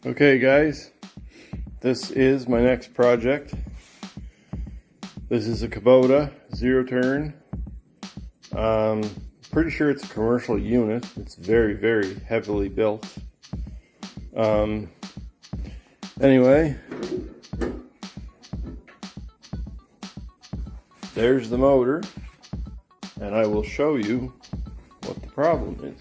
Okay guys, this is my next project. This is a Kubota Zero Turn. Pretty sure it's a commercial unit. It's very, very heavily built. Anyway, there's the motor, and I will show you what the problem is.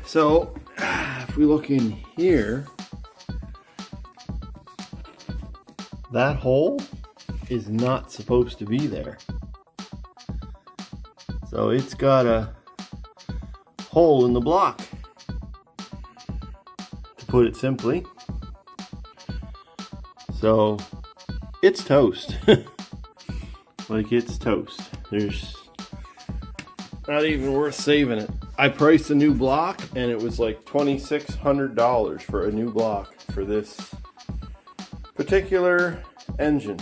So, if we look in here, that hole is not supposed to be there. So it's got a hole in the block, to put it simply. So it's toast. Like, it's toast. There's not even worth saving it. I priced a new block and it was like $2,600 for a new block for this particular engine.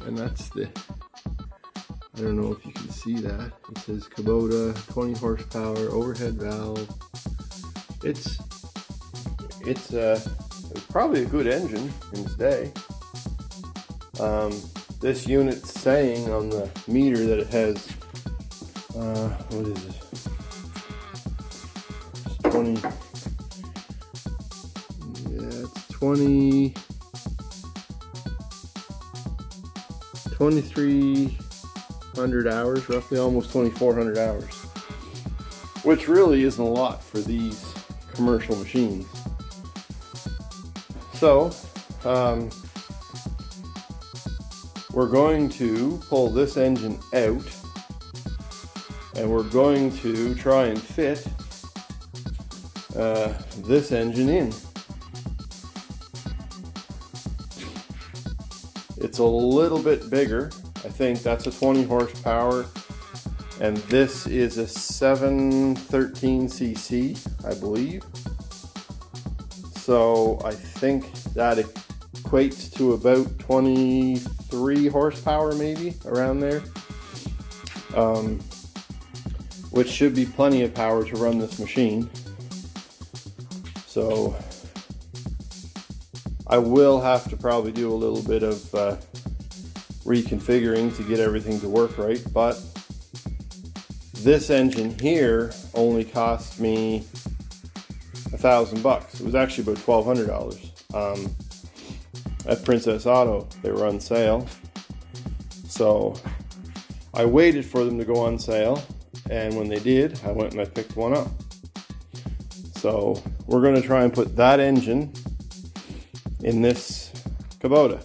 And that's the, I don't know if you can see that. It says Kubota 20 horsepower overhead valve. It's probably a good engine in its day. This unit's saying on the meter that it has what is this? It's 20. Yeah, it's 2,300 hours, roughly, almost 2,400 hours, which really isn't a lot for these commercial machines. So, we're going to pull this engine out. And we're going to try and fit this engine in. It's a little bit bigger. I think that's a 20 horsepower. And this is a 713cc, I believe. So I think that equates to about 23 horsepower, maybe, around there. Which should be plenty of power to run this machine. So I will have to probably do a little bit of reconfiguring to get everything to work right, but this engine here only cost me $1,000. It was actually about $1,200 at Princess Auto. They were on sale, so I waited for them to go on sale. And when they did, I went and I picked one up. So we're going to try and put that engine in this Kubota.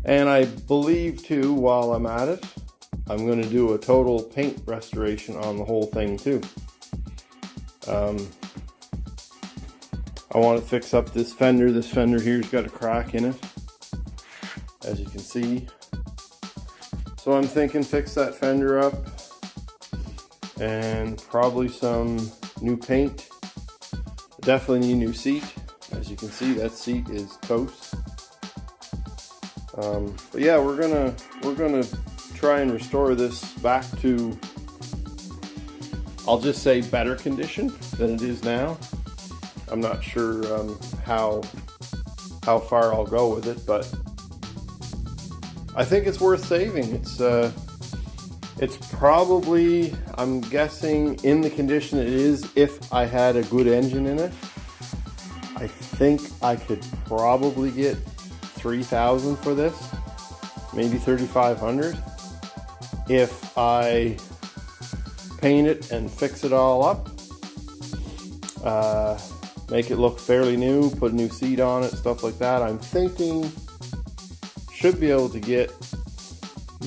And I believe too, while I'm at it, I'm going to do a total paint restoration on the whole thing too. I want to fix up this fender. This fender here's got a crack in it, as you can see. So I'm thinking fix that fender up and probably some new paint. Definitely need a new seat. As you can see, that seat is toast. But yeah, we're gonna try and restore this back to, I'll just say, better condition than it is now. I'm not sure how far I'll go with it, but I think it's worth saving. It's probably, I'm guessing, in the condition it is, if I had a good engine in it, I think I could probably get $3,000 for this, maybe $3,500, if I paint it and fix it all up. make it look fairly new, put a new seat on it, stuff like that. I'm thinking should be able to get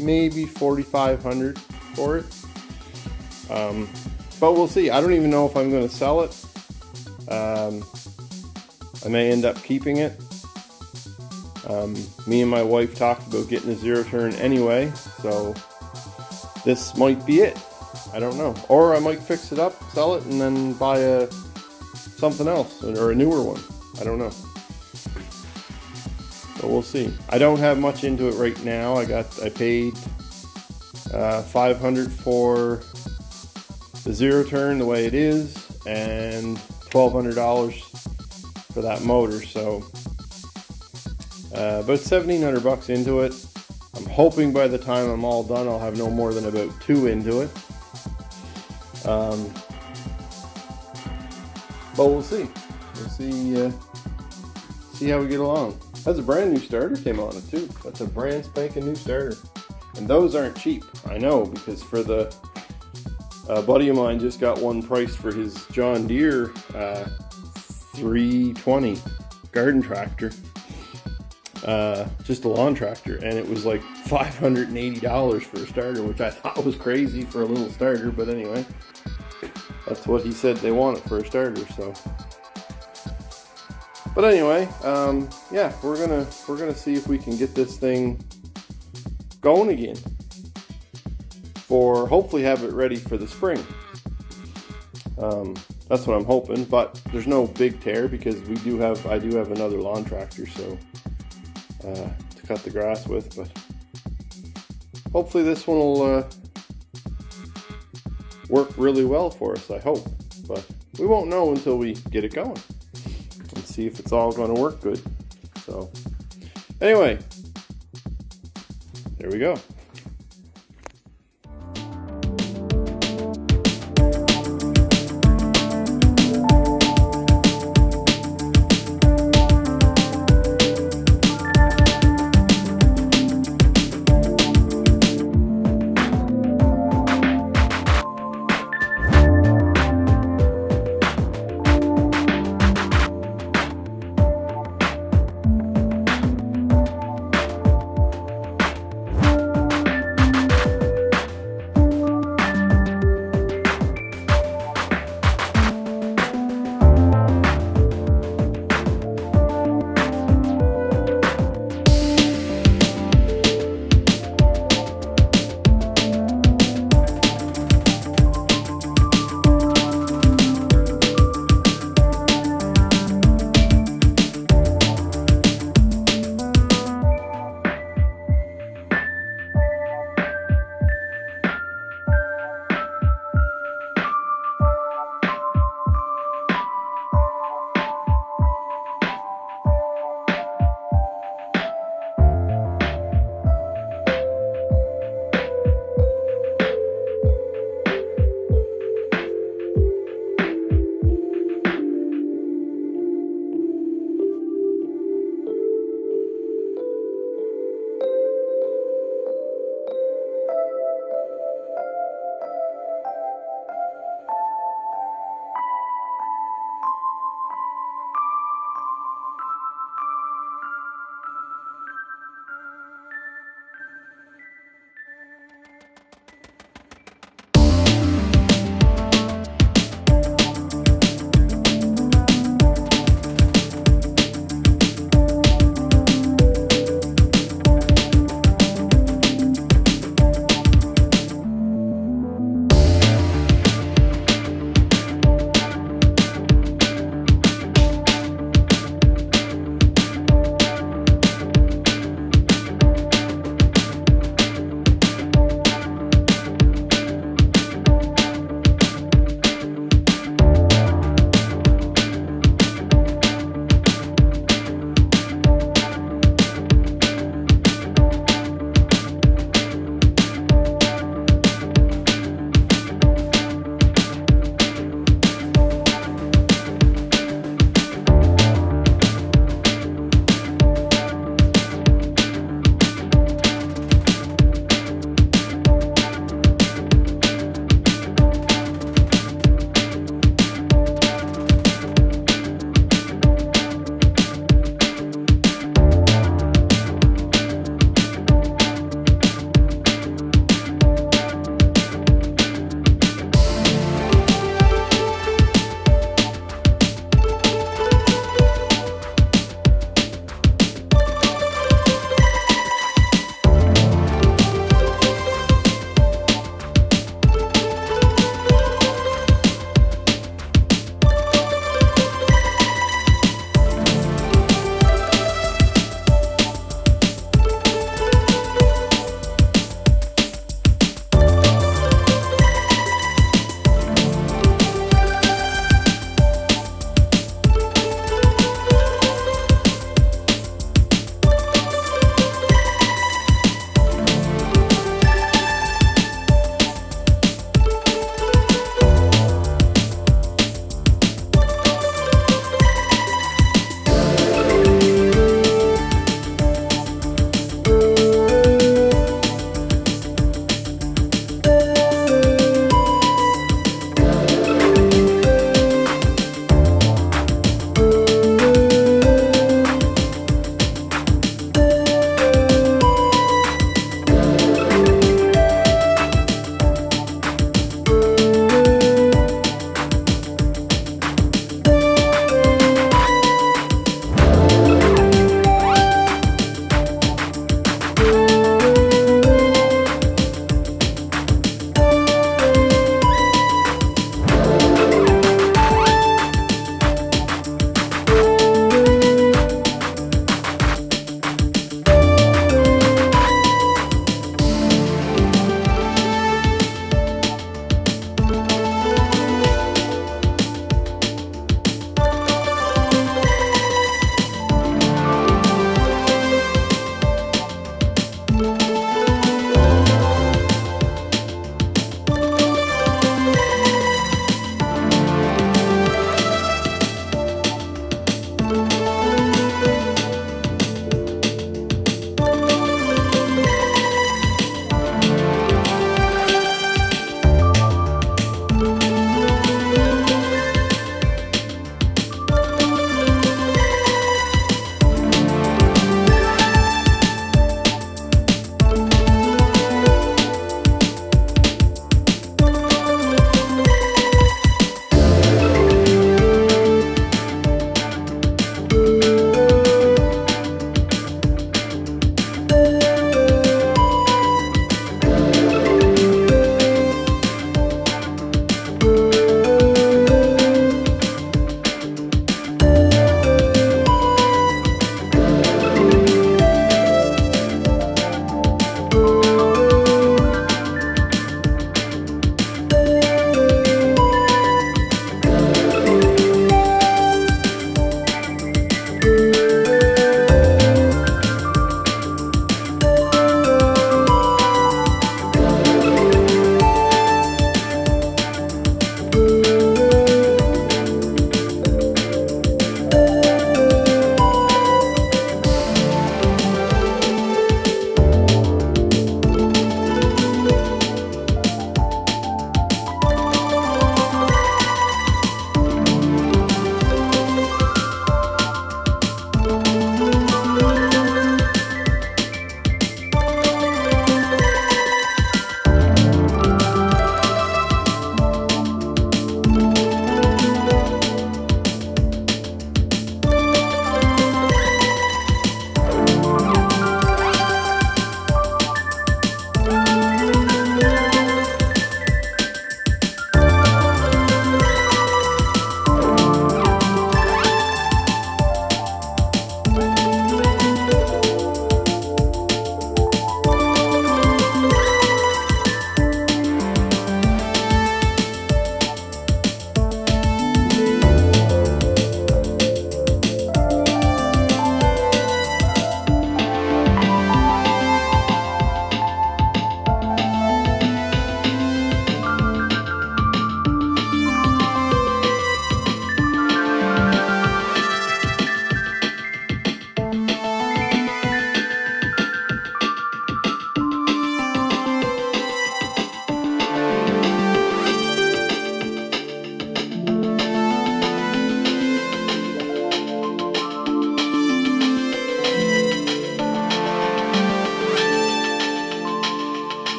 maybe $4,500 for it. But we'll see. I don't even know if I'm going to sell it. I may end up keeping it. Me and my wife talked about getting a zero turn anyway, so this might be it. I don't know. Or I might fix it up, sell it, and then buy something else, or a newer one. I don't know. So we'll see. I don't have much into it right now. I paid $500 for the zero turn the way it is, and $1,200 for that motor. So about $1,700 into it. I'm hoping by the time I'm all done, I'll have no more than about 2 into it. But we'll see. We'll see how we get along. That's a brand new starter came on it too. That's a brand spanking new starter. And those aren't cheap, I know, because for the buddy of mine just got one priced for his John Deere 320 garden tractor, just a lawn tractor, and it was like $580 for a starter, which I thought was crazy for a little starter, but anyway, that's what he said they want it for a starter. So, but anyway, yeah, we're gonna see if we can get this thing going again, for hopefully have it ready for the spring. That's what I'm hoping, but there's no big tear because I do have another lawn tractor, so to cut the grass with. But hopefully this one will work really well for us, I hope. But we won't know until we get it going and see if it's all going to work good. So anyway, there we go.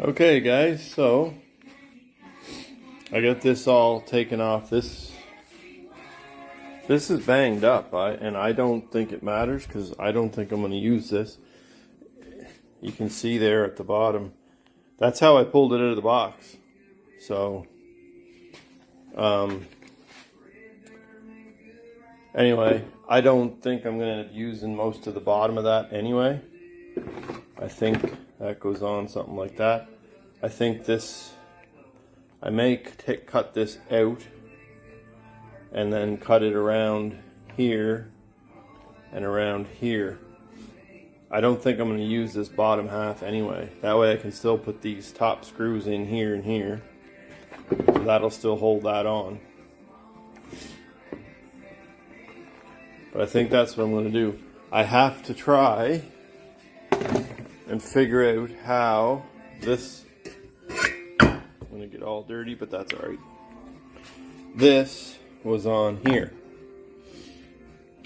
Okay guys, so I got this all taken off. This is banged up, and I don't think it matters because I don't think I'm going to use this. You can see there at the bottom. That's how I pulled it out of the box. So, anyway, I don't think I'm going to end up using most of the bottom of that anyway. I think that goes on something like that. I think this, I may cut this out and then cut it around here and around here. I don't think I'm going to use this bottom half anyway. That way I can still put these top screws in here and here. So that'll still hold that on. But I think that's what I'm going to do. I have to try and figure out how this, I'm going to get all dirty, but that's alright. This was on here.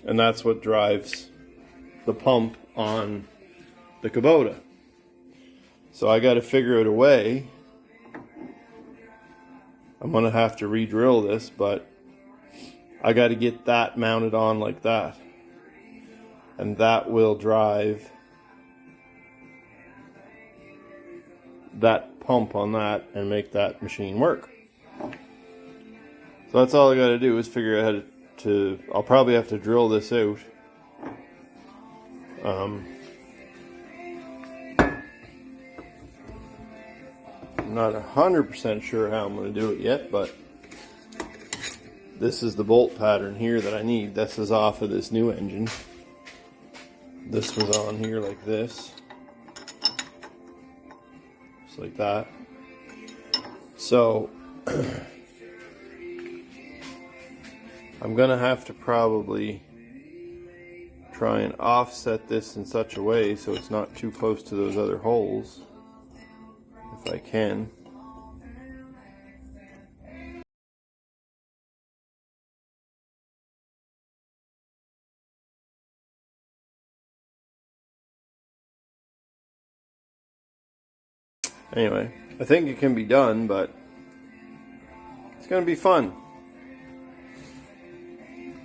And that's what drives the pump on the Kubota. So I got to figure out a way. I'm going to have to re-drill this, but I got to get that mounted on like that. And that will drive that pump on that and make that machine work. So that's all I got to do is figure out how to, I'll probably have to drill this out. I'm not 100% sure how I'm going to do it yet, but this is the bolt pattern here that I need. This is off of this new engine. This was on here like this. Just like that. So I'm going to have to probably try and offset this in such a way so it's not too close to those other holes, if I can. Anyway, I think it can be done, but it's going to be fun.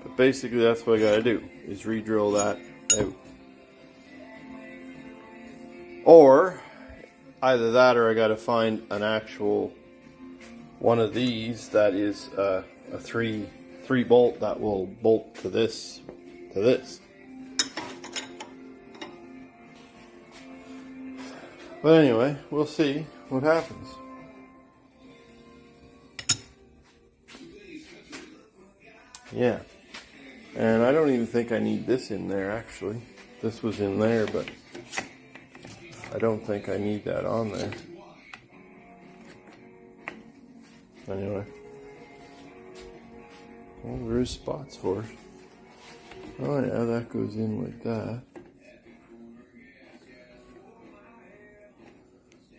But basically that's what I got to do, is re-drill that out. Or either that, or I got to find an actual one of these that is a three bolt that will bolt to this. But anyway, we'll see what happens. Yeah. And I don't even think I need this in there, actually. This was in there, but I don't think I need that on there. Anyway. Well, there is spots for it. Oh yeah, that goes in like that.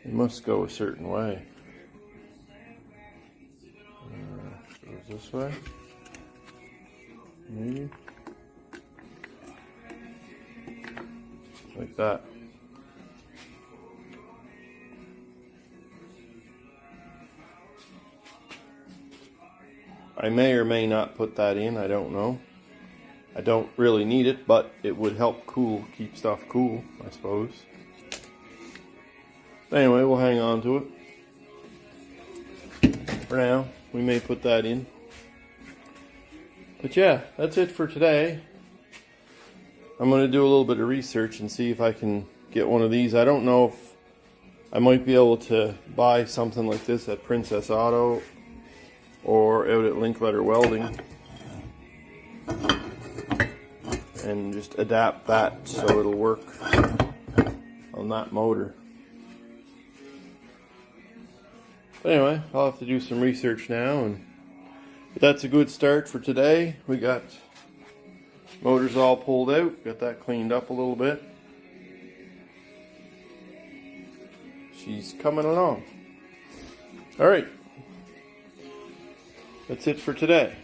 It must go a certain way. Goes this way. Maybe. Like that. I may or may not put that in, I don't know. I don't really need it, but it would help keep stuff cool, I suppose. Anyway, we'll hang on to it. For now, we may put that in. But yeah, that's it for today. I'm going to do a little bit of research and see if I can get one of these. I don't know if I might be able to buy something like this at Princess Auto or out at Linkletter Welding and just adapt that so it'll work on that motor. But anyway, I'll have to do some research now, but that's a good start for today. We got motors all pulled out, got that cleaned up a little bit. She's coming along. Alright, that's it for today.